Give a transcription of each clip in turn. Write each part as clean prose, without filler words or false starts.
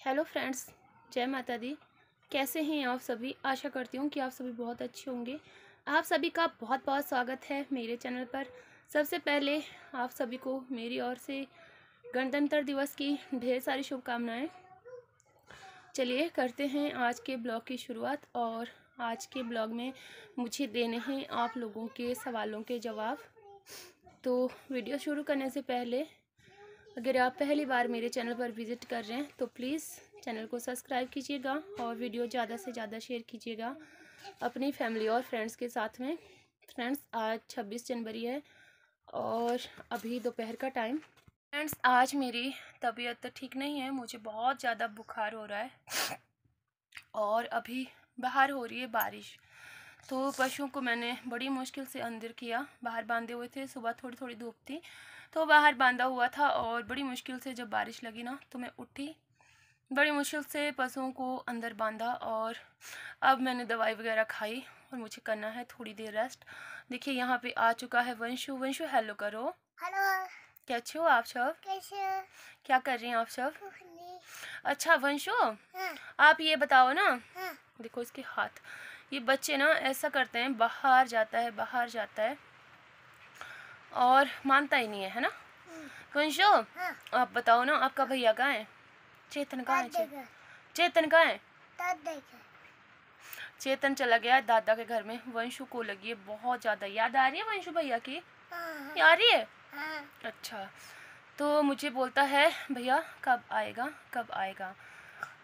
Hello friends, जय माता दी। कैसे हैं आप सभी? आशा करती हूँ कि आप सभी बहुत अच्छे होंगे। आप सभी का बहुत बहुत स्वागत है मेरे चैनल पर। सबसे पहले आप सभी को मेरी ओर से गणतंत्र दिवस की ढेर सारी शुभकामनाएं। चलिए करते हैं आज के ब्लॉग की शुरुआत। और आज के ब्लॉग में मुझे देने हैं आप लोगों के सवालों के जवाब। तो वीडियो शुरू करने से पहले अगर आप पहली बार मेरे चैनल पर विज़िट कर रहे हैं तो प्लीज़ चैनल को सब्सक्राइब कीजिएगा और वीडियो ज़्यादा से ज़्यादा शेयर कीजिएगा अपनी फैमिली और फ्रेंड्स के साथ में। फ्रेंड्स, आज 26 जनवरी है और अभी दोपहर का टाइम। फ्रेंड्स, आज मेरी तबीयत ठीक नहीं है, मुझे बहुत ज़्यादा बुखार हो रहा है और अभी बाहर हो रही है बारिश। तो पशुओं को मैंने बड़ी मुश्किल से अंदर किया, बाहर बांधे हुए थे। सुबह थोड़ी थोड़ी धूप थी तो बाहर बांधा हुआ था और बड़ी मुश्किल से जब बारिश लगी ना तो मैं उठी, बड़ी मुश्किल से पशुओं को अंदर बांधा और अब मैंने दवाई वगैरह खाई और मुझे करना है थोड़ी देर रेस्ट। देखिए यहाँ पे आ चुका है वंशु। वंशु हेलो करो। हेलो। कैसे हो आप सब? कैसे? क्या कर रही हैं आप सब? अच्छा वंशु, हाँ। आप ये बताओ ना। हाँ। देखो इसके हाथ, ये बच्चे ना ऐसा करते हैं, बाहर जाता है बाहर जाता है और मानता ही नहीं है ना। वंशु, हाँ। आप बताओ ना, आपका भैया कहाँ है? चेतन कहाँ है? चेतन कहाँ है? चेतन चला गया है दादा के घर में। वंशु को लगी है बहुत ज़्यादा याद आ रही है वंशु भैया की। आ रही है? हाँ। अच्छा, तो मुझे बोलता है भैया कब आएगा कब आएगा,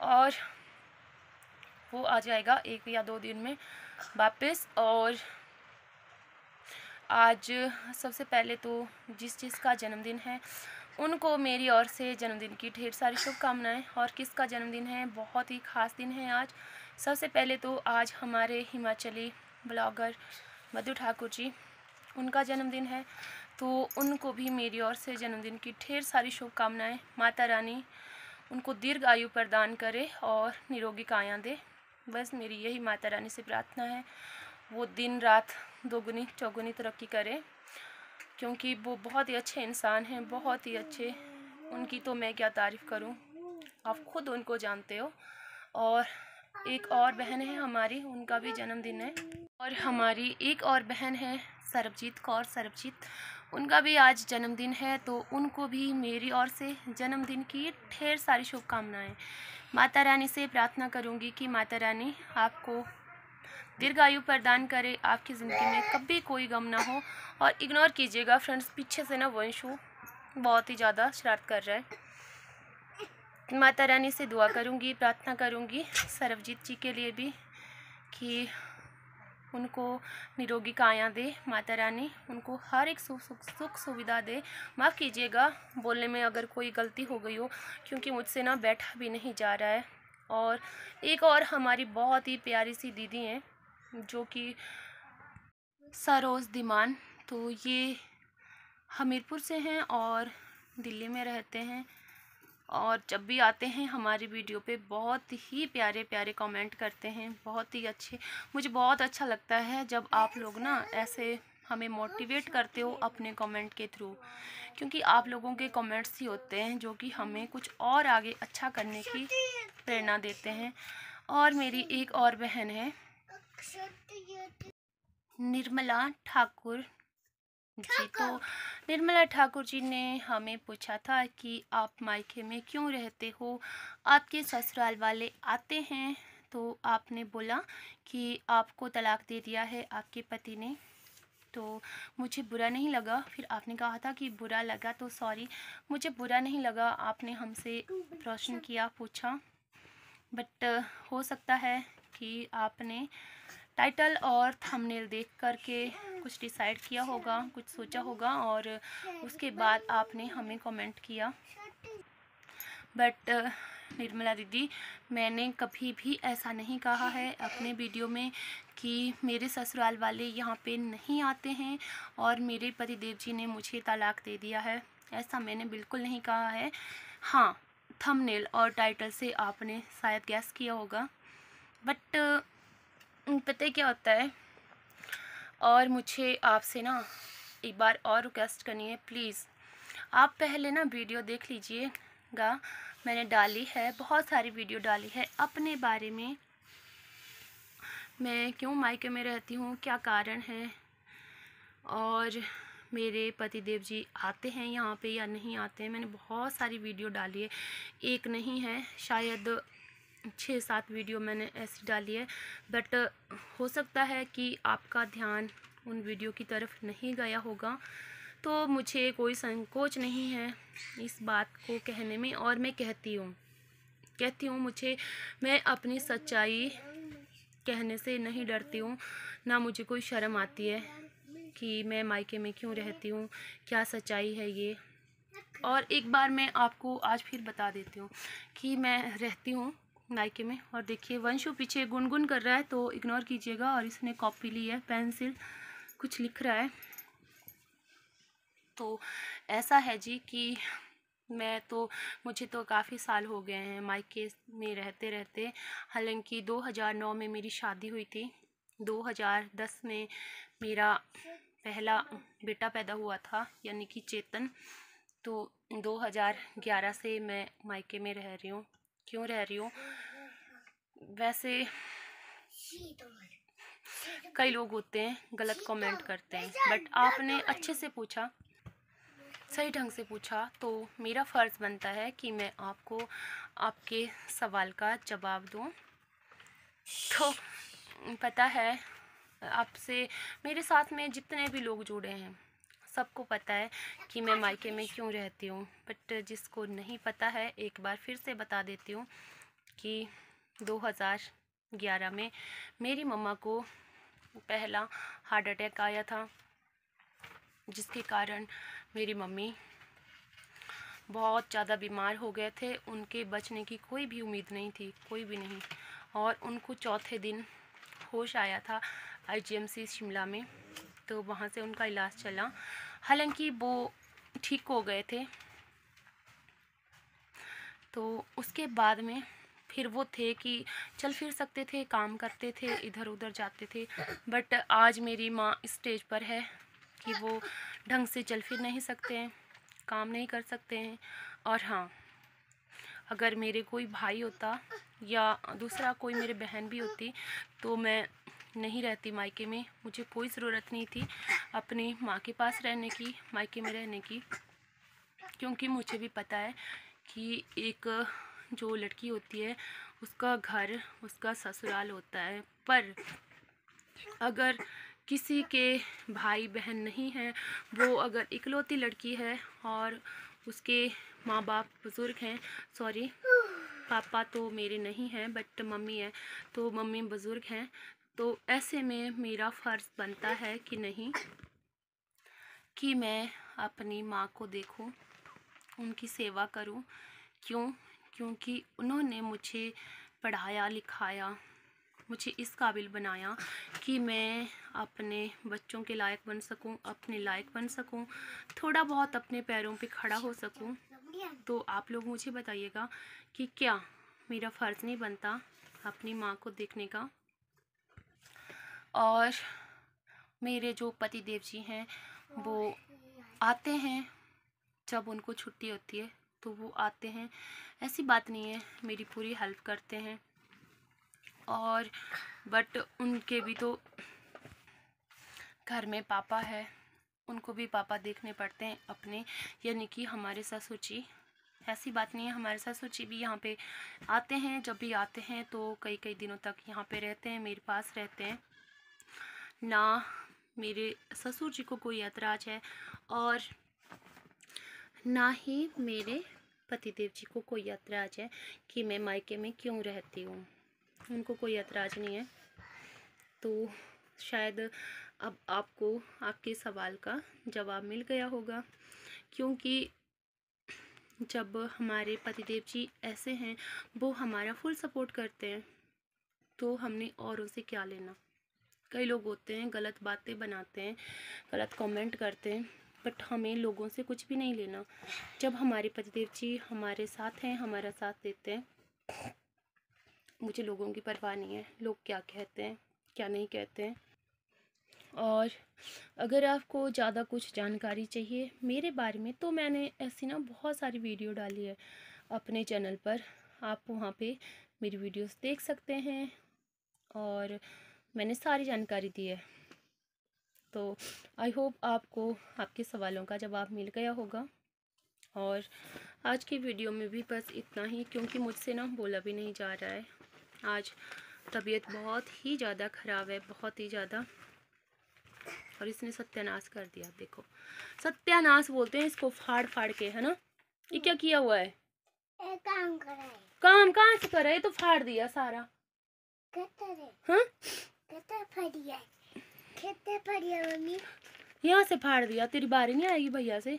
और वो आ जाएगा 1 या 2 दिन में वापस। और आज सबसे पहले तो जिसका जन्मदिन है उनको मेरी ओर से जन्मदिन की ढेर सारी शुभकामनाएं। और किसका जन्मदिन है? बहुत ही ख़ास दिन है आज। सबसे पहले तो आज हमारे हिमाचली ब्लॉगर मधु ठाकुर जी, उनका जन्मदिन है, तो उनको भी मेरी ओर से जन्मदिन की ढेर सारी शुभकामनाएं। माता रानी उनको दीर्घ आयु प्रदान करे और निरोगी काया दे। बस मेरी यही माता रानी से प्रार्थना है, वो दिन रात दोगुनी चौगुनी तरक्की करे, क्योंकि वो बहुत ही अच्छे इंसान हैं, बहुत ही अच्छे। उनकी तो मैं क्या तारीफ़ करूं, आप खुद उनको जानते हो। और एक और बहन है हमारी, उनका भी जन्मदिन है। और हमारी एक और बहन है सरबजीत कौर, सरबजीत, उनका भी आज जन्मदिन है, तो उनको भी मेरी ओर से जन्मदिन की ढेर सारी शुभकामनाएं। माता रानी से प्रार्थना करूंगी कि माता रानी आपको दीर्घायु प्रदान करे, आपकी ज़िंदगी में कभी कोई गम ना हो। और इग्नोर कीजिएगा फ्रेंड्स, पीछे से ना वंशु बहुत ही ज़्यादा शरारत कर रहा है। माता रानी से दुआ करूंगी, प्रार्थना करूंगी सरबजीत जी के लिए भी कि उनको निरोगी काया दे माता रानी, उनको हर एक सुख सुविधा दे। माफ़ कीजिएगा बोलने में अगर कोई गलती हो गई हो, क्योंकि मुझसे ना बैठा भी नहीं जा रहा है। और एक और हमारी बहुत ही प्यारी सी दीदी हैं जो कि सरोज दीमान, तो ये हमीरपुर से हैं और दिल्ली में रहते हैं। और जब भी आते हैं हमारी वीडियो पे बहुत ही प्यारे प्यारे कमेंट करते हैं, बहुत ही अच्छे। मुझे बहुत अच्छा लगता है जब आप लोग ना ऐसे हमें मोटिवेट करते हो अपने कमेंट के थ्रू, क्योंकि आप लोगों के कमेंट्स ही होते हैं जो कि हमें कुछ और आगे अच्छा करने की प्रेरणा देते हैं। और मेरी एक और बहन है निर्मला ठाकुर जी, तो निर्मला ठाकुर जी ने हमें पूछा था कि आप मायके में क्यों रहते हो, आपके ससुराल वाले आते हैं, तो आपने बोला कि आपको तलाक दे दिया है आपके पति ने। तो मुझे बुरा नहीं लगा, फिर आपने कहा था कि बुरा लगा तो सॉरी, मुझे बुरा नहीं लगा। आपने हमसे प्रश्न किया, पूछा, बट हो सकता है कि आपने टाइटल और थंबनेल देख करके कुछ डिसाइड किया होगा, कुछ सोचा होगा और उसके बाद आपने हमें कमेंट किया। बट निर्मला दीदी, मैंने कभी भी ऐसा नहीं कहा है अपने वीडियो में कि मेरे ससुराल वाले यहाँ पे नहीं आते हैं और मेरे पतिदेव जी ने मुझे तलाक दे दिया है, ऐसा मैंने बिल्कुल नहीं कहा है। हाँ, थंबनेल और टाइटल से आपने शायद गैस किया होगा, बट पता है क्या होता है। और मुझे आपसे ना एक बार और रिक्वेस्ट करनी है, प्लीज़ आप पहले ना वीडियो देख लीजिएगा, मैंने डाली है, बहुत सारी वीडियो डाली है अपने बारे में। मैं क्यों मायके में रहती हूँ, क्या कारण है, और मेरे पतिदेव जी आते हैं यहाँ पे या नहीं आते हैं। मैंने बहुत सारी वीडियो डाली है, एक नहीं है, शायद 6-7 वीडियो मैंने ऐसी डाली है। बट हो सकता है कि आपका ध्यान उन वीडियो की तरफ नहीं गया होगा, तो मुझे कोई संकोच नहीं है इस बात को कहने में, और मैं कहती हूँ मैं अपनी सच्चाई कहने से नहीं डरती हूँ, ना मुझे कोई शर्म आती है कि मैं मायके में क्यों रहती हूँ, क्या सच्चाई है ये। और एक बार मैं आपको आज फिर बता देती हूँ कि मैं रहती हूँ मायके में। और देखिए वंशु पीछे गुनगुन कर रहा है, तो इग्नोर कीजिएगा। और इसने कॉपी ली है, पेंसिल, कुछ लिख रहा है। तो ऐसा है जी कि मुझे तो काफ़ी साल हो गए हैं मायके में रहते रहते। हालांकि 2009 में मेरी शादी हुई थी, 2010 में मेरा पहला बेटा पैदा हुआ था, यानी कि चेतन। तो 2011 से मैं मायके में रह रही हूँ। क्यों रह रही हूँ, वैसे कई लोग होते हैं गलत कमेंट करते हैं, बट आपने अच्छे से पूछा, सही ढंग से पूछा, तो मेरा फ़र्ज़ बनता है कि मैं आपको आपके सवाल का जवाब दूं। तो पता है आपसे, मेरे साथ में जितने भी लोग जुड़े हैं सबको पता है कि मैं मायके में क्यों रहती हूँ। बट जिसको नहीं पता है, एक बार फिर से बता देती हूँ कि 2011 में मेरी मम्मा को पहला हार्ट अटैक आया था, जिसके कारण मेरी मम्मी बहुत ज़्यादा बीमार हो गए थे। उनके बचने की कोई भी उम्मीद नहीं थी, कोई भी नहीं। और उनको चौथे दिन होश आया था IGMC शिमला में, तो वहाँ से उनका इलाज चला। हालांकि वो ठीक हो गए थे, तो उसके बाद में फिर वो थे कि चल फिर सकते थे, काम करते थे, इधर उधर जाते थे। बट आज मेरी माँ इस स्टेज पर है कि वो ढंग से चल फिर नहीं सकते हैं, काम नहीं कर सकते हैं। और हाँ, अगर मेरे कोई भाई होता या दूसरा कोई मेरे बहन भी होती, तो मैं नहीं रहती मायके में। मुझे कोई ज़रूरत नहीं थी अपनी माँ के पास रहने की, मायके में रहने की, क्योंकि मुझे भी पता है कि एक जो लड़की होती है उसका घर उसका ससुराल होता है। पर अगर किसी के भाई बहन नहीं हैं, वो अगर इकलौती लड़की है और उसके माँ बाप बुज़ुर्ग हैं, सॉरी पापा तो मेरे नहीं हैं बट मम्मी है, तो मम्मी बुज़ुर्ग हैं, तो ऐसे में मेरा फ़र्ज़ बनता है कि नहीं, कि मैं अपनी माँ को देखूं, उनकी सेवा करूं। क्यों? क्योंकि उन्होंने मुझे पढ़ाया लिखाया, मुझे इस काबिल बनाया कि मैं अपने बच्चों के लायक बन सकूं, अपने लायक बन सकूं, थोड़ा बहुत अपने पैरों पे खड़ा हो सकूं। तो आप लोग मुझे बताइएगा कि क्या मेरा फ़र्ज़ नहीं बनता अपनी माँ को देखने का। और मेरे जो पति देव जी हैं वो आते हैं जब उनको छुट्टी होती है, तो वो आते हैं, ऐसी बात नहीं है, मेरी पूरी हेल्प करते हैं। और बट उनके भी तो घर में पापा है, उनको भी पापा देखने पड़ते हैं अपने, यानी कि हमारे ससुर जी। ऐसी बात नहीं है, हमारे ससुर जी भी यहाँ पे आते हैं, जब भी आते हैं तो कई कई दिनों तक यहाँ पे रहते हैं, मेरे पास रहते हैं। ना मेरे ससुर जी को कोई ऐतराज़ है और ना ही मेरे पतिदेव जी को कोई ऐतराज़ है कि मैं मायके में क्यों रहती हूँ, उनको कोई ऐतराज़ नहीं है। तो शायद अब आपको आपके सवाल का जवाब मिल गया होगा, क्योंकि जब हमारे पतिदेव जी ऐसे हैं, वो हमारा फुल सपोर्ट करते हैं, तो हमने औरों से क्या लेना। कई लोग होते हैं गलत बातें बनाते हैं, गलत कमेंट करते हैं, बट हमें लोगों से कुछ भी नहीं लेना। जब हमारे पतिदेव जी हमारे साथ हैं, हमारा साथ देते हैं, मुझे लोगों की परवाह नहीं है, लोग क्या कहते हैं क्या नहीं कहते हैं। और अगर आपको ज़्यादा कुछ जानकारी चाहिए मेरे बारे में, तो मैंने ऐसी ना बहुत सारी वीडियो डाली है अपने चैनल पर, आप वहाँ पे मेरी वीडियोस देख सकते हैं और मैंने सारी जानकारी दी है। तो आई होप आपको आपके सवालों का जवाब मिल गया होगा। और आज की वीडियो में भी बस इतना ही, क्योंकि मुझसे ना बोला भी नहीं जा रहा है। आज तबीयत बहुत ही ज़्यादा ख़राब है, बहुत ही ज़्यादा। और इसने सत्यानाश कर दिया। देखो, सत्यानाश बोलते हैं इसको, फाड़ फाड़ के, है ना। ये क्या किया हुआ है? काम कर रहा है। काम कहाँ से कर रहा है? तो फाड़ दिया सारा। हाँ, मम्मी यहाँ से फाड़ दिया। तेरी बारी नहीं आएगी भैया से।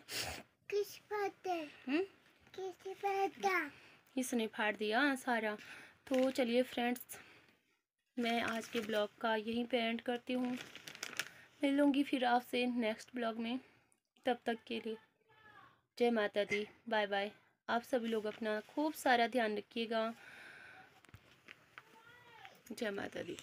किस बात है? किस बात है? इसने फाड़ दिया सारा। तो चलिए फ्रेंड्स, मैं आज के ब्लॉग का यहीं पे एंड करती हूँ। मिलूँगी फिर आपसे नेक्स्ट ब्लॉग में। तब तक के लिए जय माता दी, बाय बाय। आप सभी लोग अपना खूब सारा ध्यान रखिएगा। जय माता दी।